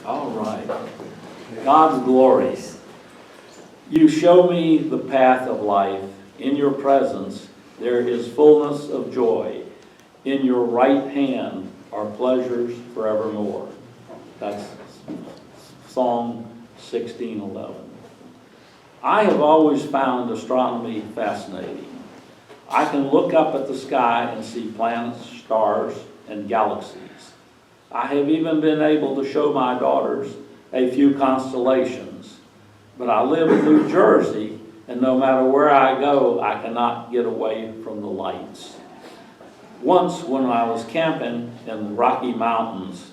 All right. God's glories. You show me the path of life. In your presence there is fullness of joy. In your right hand are pleasures forevermore. That's Psalm 16:11. I have always found astronomy fascinating. I can look up at the sky and see planets, stars, and galaxies. I have even been able to show my daughters a few constellations. But I live in New Jersey, and no matter where I go, I cannot get away from the lights. Once when I was camping in the Rocky Mountains,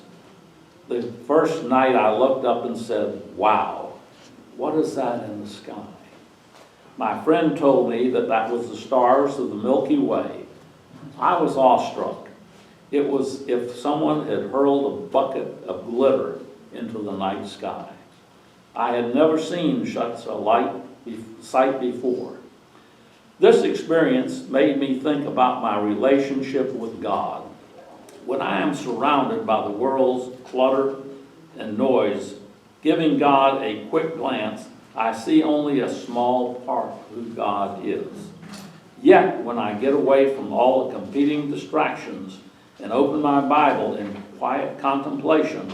the first night I looked up and said, "Wow, what is that in the sky?" My friend told me that that was the stars of the Milky Way. I was awestruck. It was if someone had hurled a bucket of glitter into the night sky. I had never seen such a sight before. This experience made me think about my relationship with God. When I am surrounded by the world's clutter and noise, giving God a quick glance, I see only a small part of who God is. Yet, when I get away from all the competing distractions and open my Bible in quiet contemplation,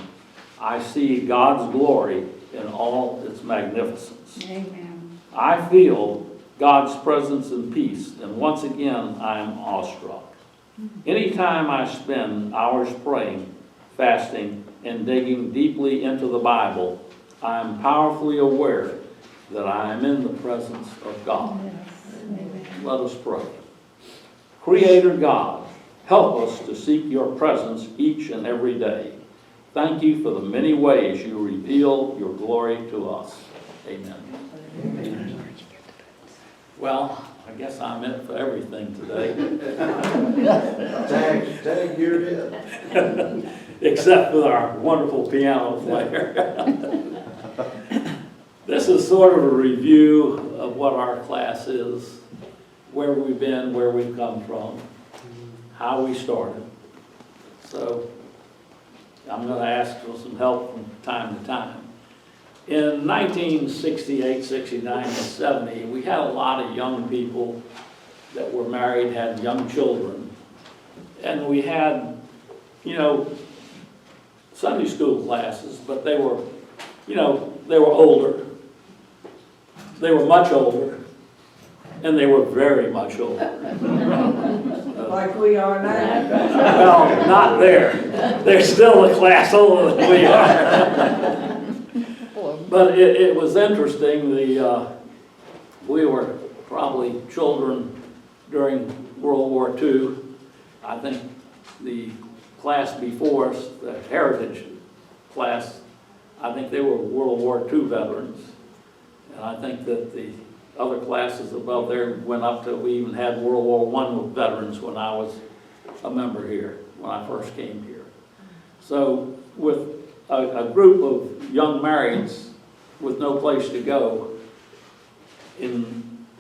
I see God's glory in all its magnificence. Amen. I feel God's presence and peace, and once again I am awestruck. Anytime I spend hours praying, fasting, and digging deeply into the Bible, I am powerfully aware that I am in the presence of God. Let us pray. Creator God, help us to seek your presence each and every day. Thank you for the many ways you reveal your glory to us. Amen. Amen. Well, I guess I'm it for everything today. Tag, you're it. Except for our wonderful piano player. This is sort of a review of what our class is, where we've been, where we've come from, how we started. So I'm going to ask for some help from time to time. In 1968, 69, and 70, we had a lot of young people that were married, had young children. And we had, Sunday school classes, but they were, they were older. They were much older, and they were very much older. Like we are now. Well, not there. They're still a class older than we are. But it was interesting. We were probably children during World War II. I think the class before us, the Heritage class, I think they were World War II veterans. And I think that the other classes above there went up to, we even had World War I veterans when I was a member here, when I first came here. So with a group of young marrieds with no place to go, in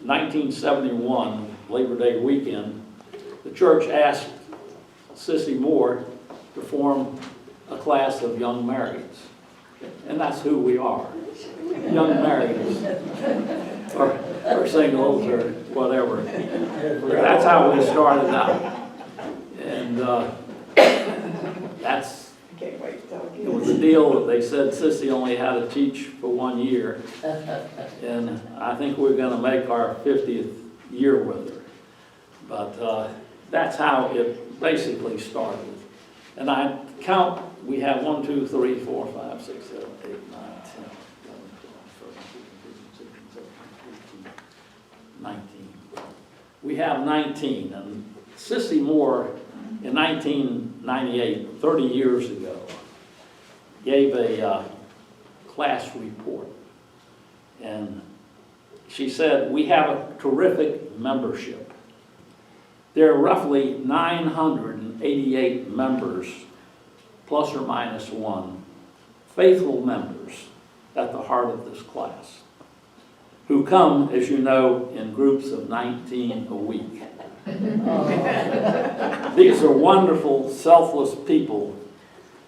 1971, Labor Day weekend, the church asked Sissy Moore to form a class of young marrieds. And that's who we are, young marrieds, or singles, or whatever. That's how we started out. And it was a deal that they said Sissy only had to teach for 1 year. And I think we're going to make our 50th year with her. But that's how it basically started. And I count, we have 1, 2, 3, 4, 5, 6, 7, 8, 9, 10, 11, 12, 13, 14, 15, 16, 17, 18, 19. We have 19. And Sissy Moore, in 1998, 30 years ago, gave a class report. And she said, we have a terrific membership. There are roughly 988 members, plus or minus one, faithful members at the heart of this class, who come, as you know, in groups of 19 a week. These are wonderful, selfless people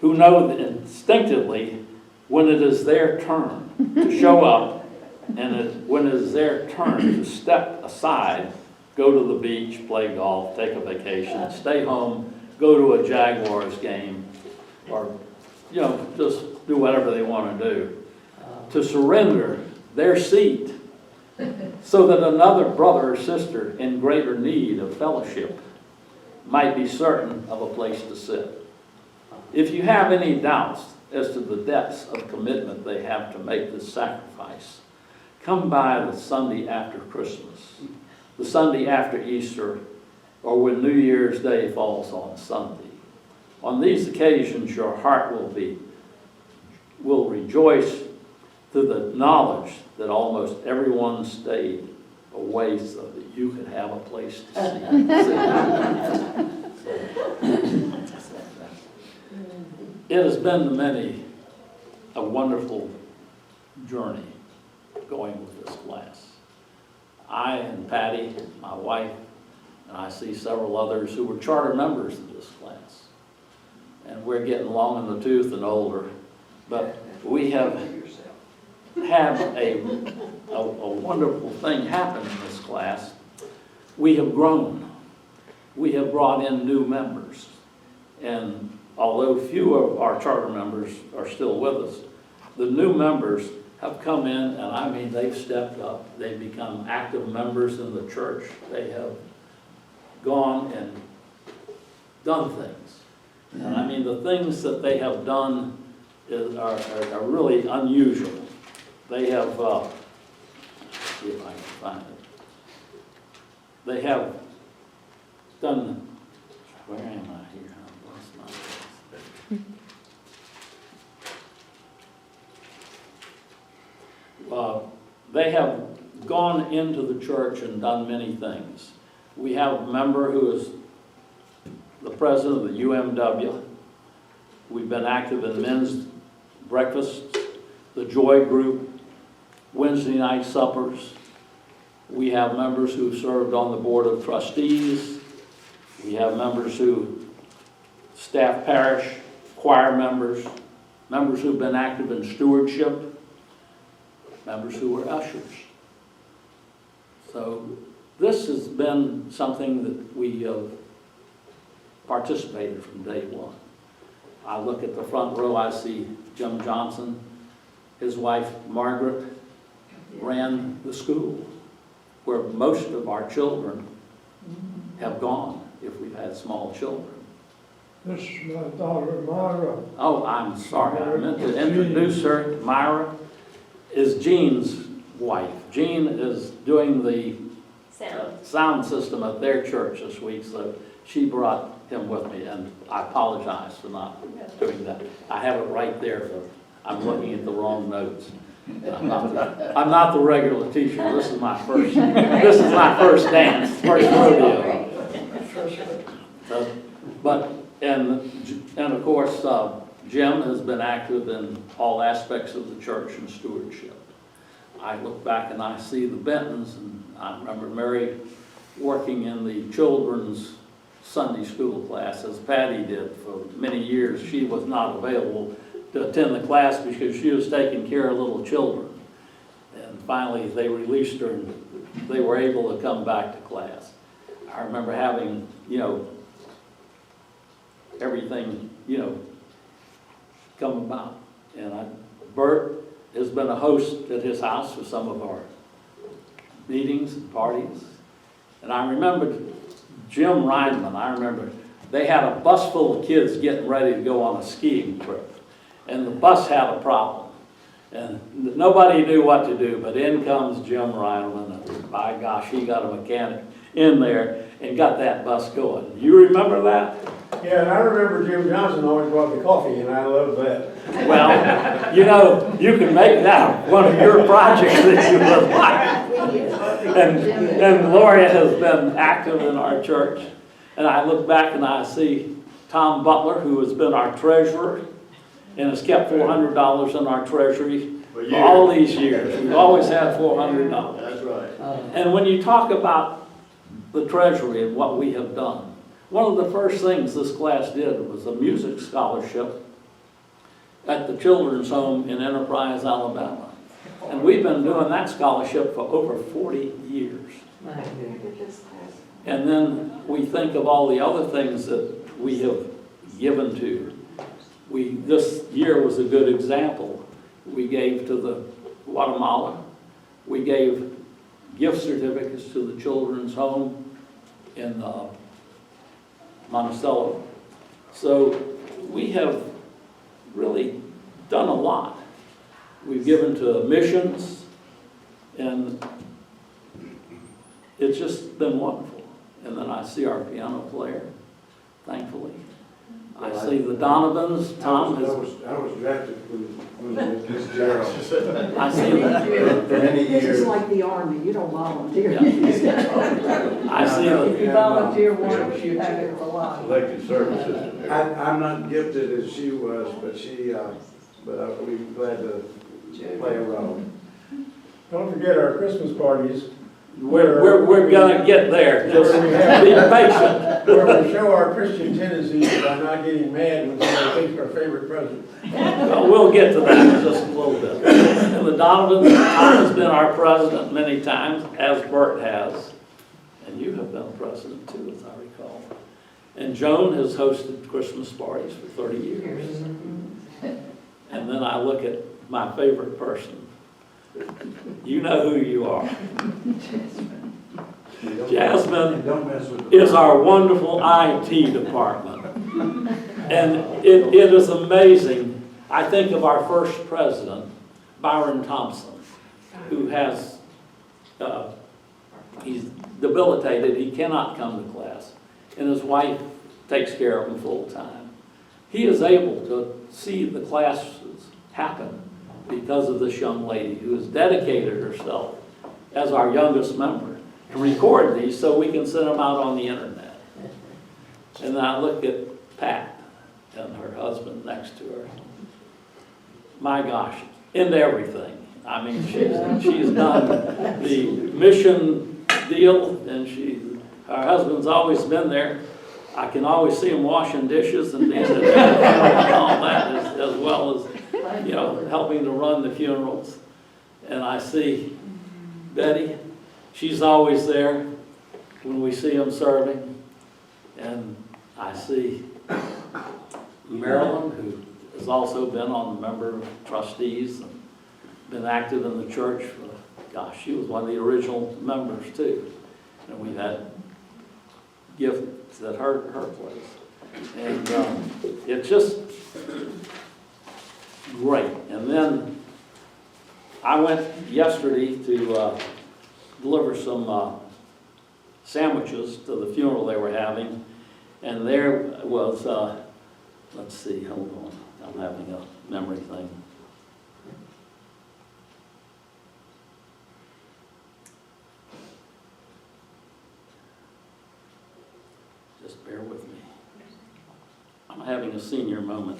who know instinctively when it is their turn to show up, and when it is their turn to step aside, go to the beach, play golf, take a vacation, stay home, go to a Jaguars game, or, just do whatever they want to do, to surrender their seat so that another brother or sister in greater need of fellowship might be certain of a place to sit. If you have any doubts as to the depths of commitment they have to make this sacrifice, come by the Sunday after Christmas, the Sunday after Easter, or when New Year's Day falls on Sunday. On these occasions, your heart will rejoice through the knowledge that almost everyone stayed away so that you could have a place to sit. It has been to many a wonderful journey going with this class. I and Patty, my wife, and I see several others who were charter members of this class. And we're getting long in the tooth and older, but we have had a wonderful thing happen in this class. We have grown. We have brought in new members. And although few of our charter members are still with us, the new members have come in, and I mean, they've stepped up. They've become active members in the church. They have gone and done things. And I mean, the things that they have done are really unusual. They have, let's see if I can find it. They have done, where am I here? What's my they have gone into the church and done many things. We have a member who is the president of the UMW. We've been active in men's breakfasts, the Joy Group, Wednesday night suppers. We have members who served on the board of trustees. We have members who staff parish, choir members, members who've been active in stewardship, members who were ushers. So this has been something that we have participated from day one. I look at the front row, I see Jim Johnson. His wife, Margaret, ran the school where most of our children have gone, if we've had small children. This is my daughter, Myra. Oh, I'm sorry, I meant to introduce her. Myra is Jean's wife. Jean is doing the sound system at their church this week, so she brought him with me, and I apologize for not doing that. I have it right there, but I'm looking at the wrong notes. I'm not the regular teacher. This is my first dance, first rodeo. And of course, Jim has been active in all aspects of the church and stewardship. I look back and I see the Bentons, and I remember Mary working in the children's Sunday school class, as Patty did for many years. She was not available to attend the class because she was taking care of little children. And finally, they released her, and they were able to come back to class. I remember having, everything, come about. And Bert has been a host at his house for some of our meetings and parties. And I remember Jim Reinman, I remember they had a bus full of kids getting ready to go on a skiing trip. And the bus had a problem. And nobody knew what to do, but in comes Jim Reinman, and by gosh, he got a mechanic in there and got that bus going. You remember that? Yeah, and I remember Jim Johnson always brought the coffee, and I love that. Well, you can make that one of your projects that you would like. And Gloria has been active in our church. And I look back and I see Tom Butler, who has been our treasurer and has kept $400 in our treasury for all these years. We've always had $400. That's right. And when you talk about the treasury and what we have done, one of the first things this class did was a music scholarship. at the children's home in Enterprise, Alabama. And we've been doing that scholarship for over 40 years. And then we think of all the other things that we have given to. This year was a good example. We gave to the Guatemala. We gave gift certificates to the children's home in Monticello. So we have really done a lot. We've given to missions, and it's just been wonderful. And then I see our piano player, thankfully. I see the Donovans. Tom has. I was drafted when Miss Gerald. I see that. For many This is years. like the army, you don't volunteer. Yeah. I see If you the. volunteer once, you have it for life. Elected services. I'm not gifted as she was, but we're glad to play a role. Don't forget our Christmas parties, We're gonna get there. Just be patient. where we show our Christian tendencies by not getting mad when somebody takes our favorite present. Well, we'll get to that in just a little bit. And the Donovans, Tom has been our president many times, as Bert has. And you have been president too, as I recall. And Joan has hosted Christmas parties for 30 years. And then I look at my favorite person. You know who you are. Jasmine Don't mess with the. is our wonderful IT department. And it is amazing. I think of our first president, Byron Thompson, who has, he's debilitated, he cannot come to class, and his wife takes care of him full time. He is able to see the classes happen because of this young lady who has dedicated herself as our youngest member to record these so we can send them out on the internet. And then I look at Pat and her husband next to her. My gosh, into everything. I mean, she's done the mission deal, and her husband's always been there. I can always see him washing dishes and being and all that, as well as, helping to run the funerals. And I see Betty, she's always there when we see him serving. And I see Marilyn, who has also been on the member of trustees and been active in the church for, gosh, she was one of the original members too. And we've had gifts at her place. And it's just great. And then I went yesterday to deliver some sandwiches to the funeral they were having. And there was, let's see, hold on, I'm having a memory thing. Just bear with me. I'm having a senior moment.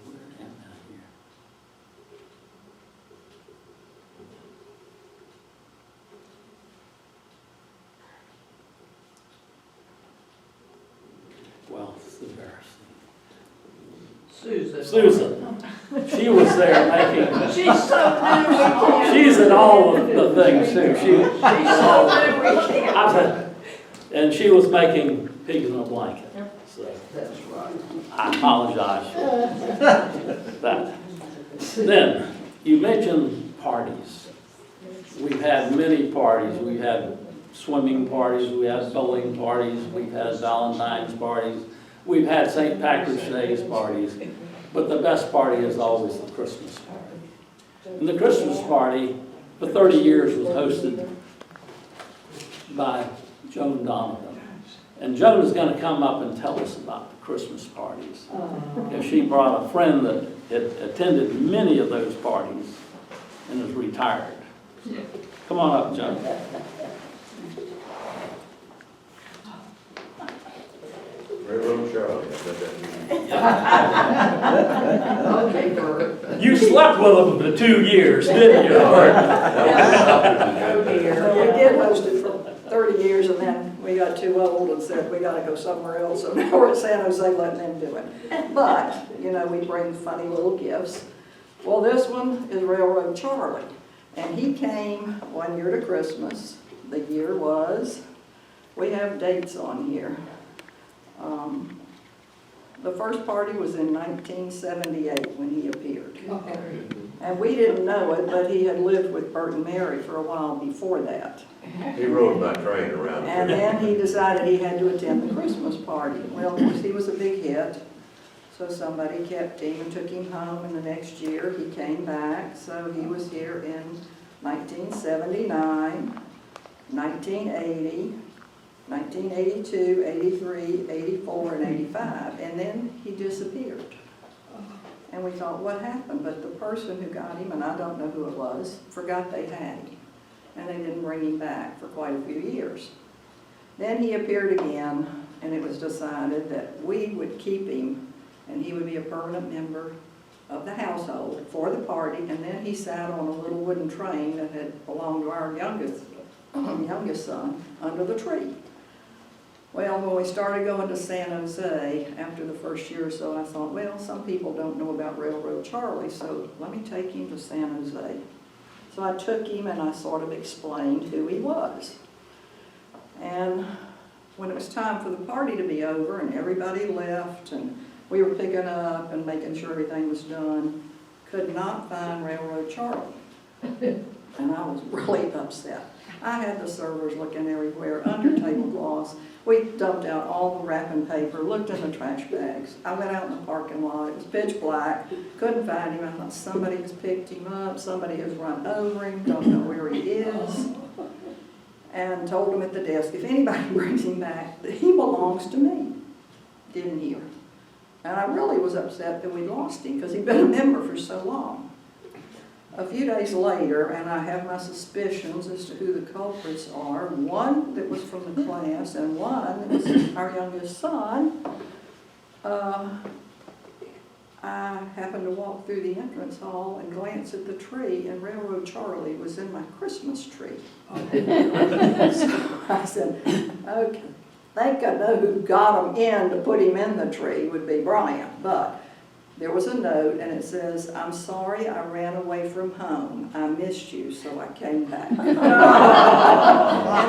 Where am I here? Well, it's embarrassing. Susan. She was there making, She's so new. she's in all of the things too. She's so new. I said, and she was making pigs in a blanket. So That's right. I apologize for that. Then, you mentioned parties. We've had many parties. We've had swimming parties, we had bowling parties, we've had Valentine's parties, we've had St. Patrick's Day's parties, but the best party is always the Christmas party. And the Christmas party, for 30 years, was hosted by Joan Donovan. And Joan is going to come up and tell us about the Christmas parties. Because she brought a friend that had attended many of those parties and is retired. Come on up, Joan. Railroad Charlie, I bet that. Okay, Bert. You slept with him for 2 years, didn't you, Bert? gotta go somewhere else, so now we're at San Jose letting them do it. But, you know, we bring funny little gifts. Well, this one is Railroad Charlie, and he came one year to Christmas. The year was, we have dates on here. The first party was in 1978 when he appeared. And we didn't know it, but he had lived with Bert and Mary for a while before that. He rode my train around. And then he decided he had to attend the Christmas party. Well, of course, he was a big hit, so somebody kept him and took him home, and the next year he came back. So he was here in 1979, 1980, 1982, 83, 84, and 85, and then he disappeared. And we thought, what happened? But the person who got him, and I don't know who it was, forgot they had him. And they didn't bring him back for quite a few years. Then he appeared again, and it was decided that we would keep him, and he would be a permanent member of the household for the party. And then he sat on a little wooden train that had belonged to our youngest son under the tree. Well, when we started going to San Jose after the first year or so, I thought, well, some people don't know about Railroad Charlie, so let me take him to San Jose. So I took him and I sort of explained who he was. And when it was time for the party to be over and everybody left and we were picking up and making sure everything was done, could not find Railroad Charlie. And I was really upset. I had the servers looking everywhere, under tablecloths. We dumped out all the wrapping paper, looked in the trash bags. I went out in the parking lot. It was pitch black. Couldn't find him. I thought somebody has picked him up. Somebody has run over him. Don't know where he is. And told him at the desk, if anybody brings him back, he belongs to me. Didn't hear. And I really was upset that we lost him because he'd been a member for so long. A few days later, and I have my suspicions as to who the culprits are, one that was from the class and one that was our youngest son, I happened to walk through the entrance hall and glance at the tree, and Railroad Charlie was in my Christmas tree. So I said, okay, I think I know who got him in to put him in the tree would be Brian, but there was a note, and it says, I'm sorry I ran away from home. I missed you, so I came back. And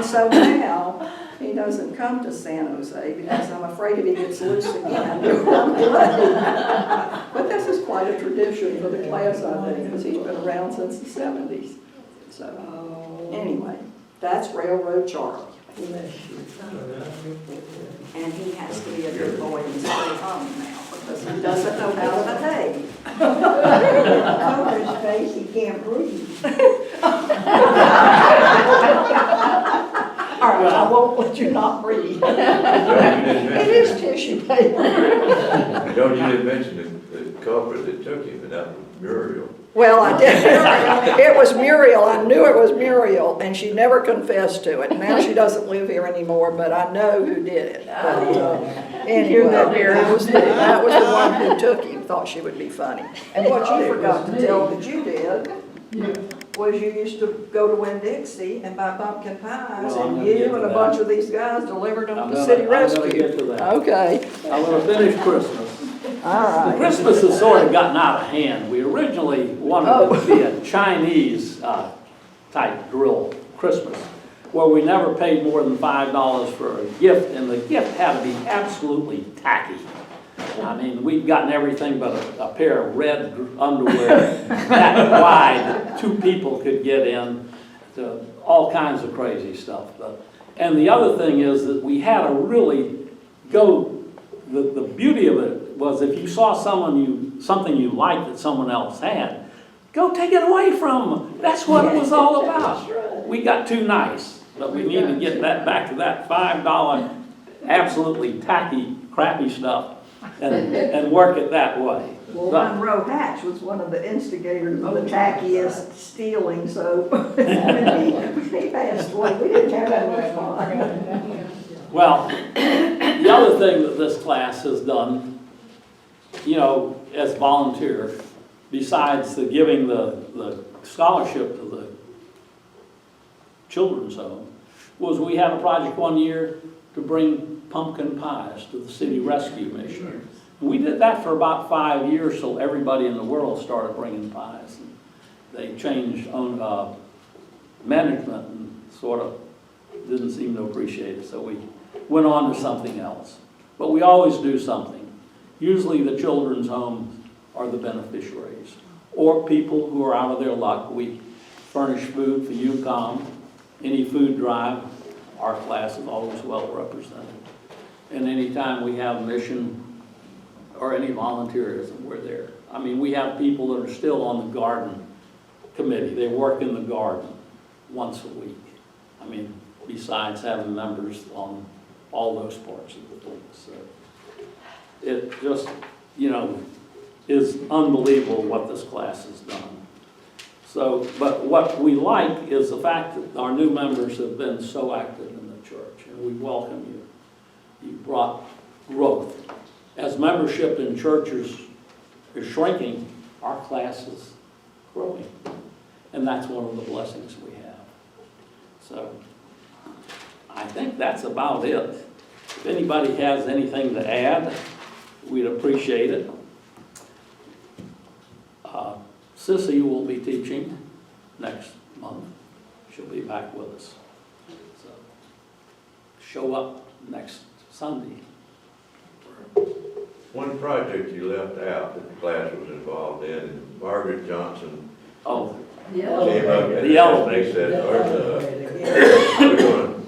so now, he doesn't come to San Jose because I'm afraid if he gets loose again, he'll run away. But this is quite a tradition for the class, I think, because he's been around since the 70s. So, anyway, that's Railroad Charlie. And he has to be a good boy and stay home now because he doesn't know how to behave. Cover his face, he can't breathe. All right, I won't let you not breathe. It is tissue paper. Don't you didn't mention the culprit that took him, and that was Muriel. Well, I did. It was Muriel. I knew it was Muriel, and she never confessed to it. Now she doesn't live here anymore, but I know who did it. But, anyway, that was the one who took him. Thought she would be funny. And what you forgot to tell that you did was you used to go to Winn-Dixie and buy pumpkin pies, Well, I'm and gonna get you to and a that. bunch of these guys delivered them I'm to gonna- City I'm gonna Rescue. get to that. Okay, I'm going to finish Christmas. all right. Christmas has sort of gotten out of hand. We originally wanted it to be a Chinese type grill Christmas, where we never paid more than $5 for a gift, and the gift had to be absolutely tacky. I mean, we've gotten everything but a pair of red underwear that wide that two people could get in, to all kinds of crazy stuff. And the other thing is that we had to really go, the beauty of it was if you saw something you liked that someone else had, go take it away from them. That's what it was all about. We got too nice, but we need to get that back to that $5 absolutely tacky, crappy stuff and work it that way. Well, But- Monroe Hatch was one of the instigators of the tackiest stealing, so when he passed away, we didn't have that much fun. Well, the other thing that this class has done, you know, as volunteer, besides the giving the scholarship to the children's home, was we had a project one year to bring pumpkin pies to the city rescue mission. We did that for about 5 years, so everybody in the world started bringing pies. And they changed management and sort of didn't seem to appreciate it, so we went on to something else. But we always do something. Usually the children's homes are the beneficiaries, or people who are out of their luck. We furnish food for UCOM. Any food drive, our class is always well represented. And anytime we have mission or any volunteerism, we're there. I mean, we have people that are still on the garden committee. They work in the garden once a week. I mean, besides having members on all those parts of the thing. So it just, you know, is unbelievable what this class has done. So, but what we like is the fact that our new members have been so active in the church, and we welcome you. You brought growth. As membership in churches is shrinking, our class is growing. And that's one of the blessings we have. So I think that's about it. If anybody has anything to add, we'd appreciate it. Sissy will be teaching next month. She'll be back with us. So show up next Sunday. One project you left out that the class was involved in, and Margaret Johnson Oh, came up and The elevator. they said,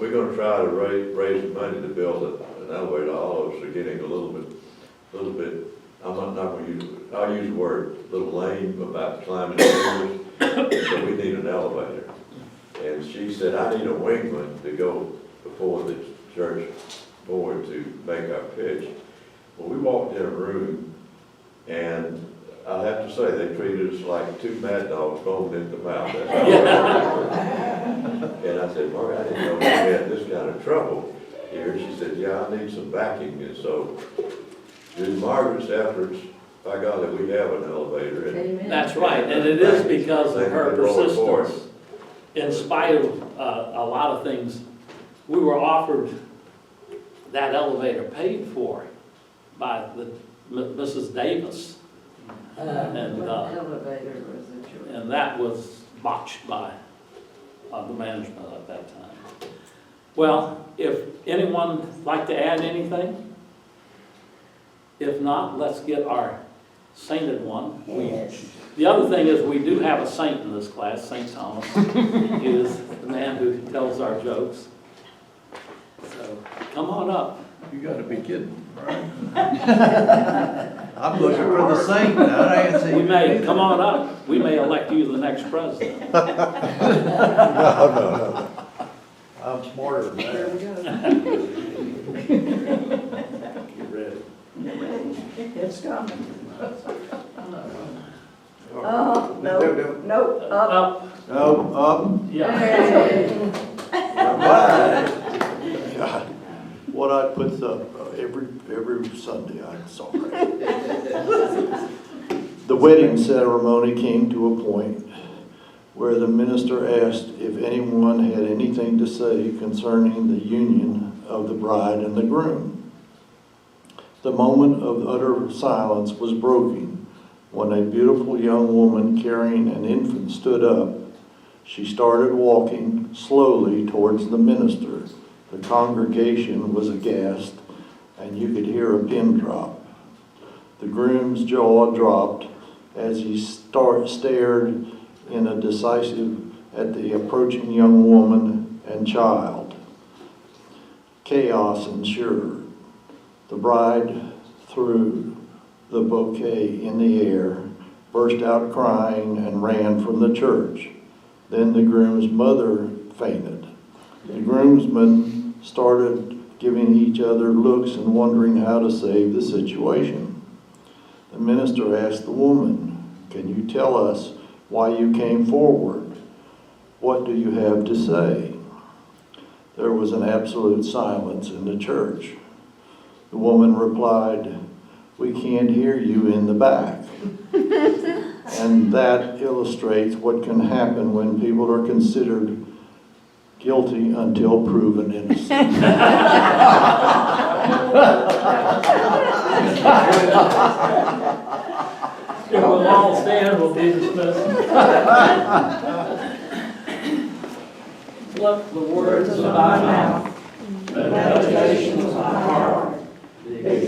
we're gonna try to raise money to build an elevator. All of us are getting a little bit, I'm not gonna use, I'll use the word, a little lame about climbing stairs, so we need an elevator. And she said, I need a wingman to go before the church board to make our pitch. Well, we walked in a room, and I have to say, they treated us like two mad dogs foamed at the mouth. And I said, Mark, I didn't know we had this kind of trouble here. She said, yeah, I need some backing. And so, through Margaret's efforts, by God, that we have an elevator. And that's right, and it is because of her Thank you for rolling forward. persistence. In spite of a lot of things, we were offered that elevator paid for by Mrs. Davis. Elevator was a choice. And that was botched by the management at that time. Well, if anyone would like to add anything? If not, let's get our sainted one. Yes. The other thing is we do have a saint in this class, St. Thomas. He is the man who tells our jokes. So come on up. You gotta be kidding, right? I'm looking for the saint now, I ain't seen We you may, either. come on up. We may elect you the next president. No. I'm smarter than There that. we go. Get ready. Get ready. It's coming. No, Nope, up. Up, No, up. yeah. What I put up every Sunday, I'm sorry. The wedding ceremony came to a point where the minister asked if anyone had anything to say concerning the union of the bride and the groom. The moment of utter silence was broken when a beautiful young woman carrying an infant stood up. She started walking slowly towards the minister. The congregation was aghast, and you could hear a pin drop. The groom's jaw dropped as he stared in a decisive at the approaching young woman and child. Chaos ensued. The bride threw the bouquet in the air, burst out crying, and ran from the church. Then the groom's mother fainted. The groomsmen started giving each other looks and wondering how to save the situation. The minister asked the woman, "Can you tell us why you came forward? What do you have to say?" There was an absolute silence in the church. The woman replied, "We can't hear you in the back." And that illustrates what can happen when people are considered guilty until proven innocent. If we'll all stand, we'll be dismissed. Let the words of thy mouth, the meditations of my heart, be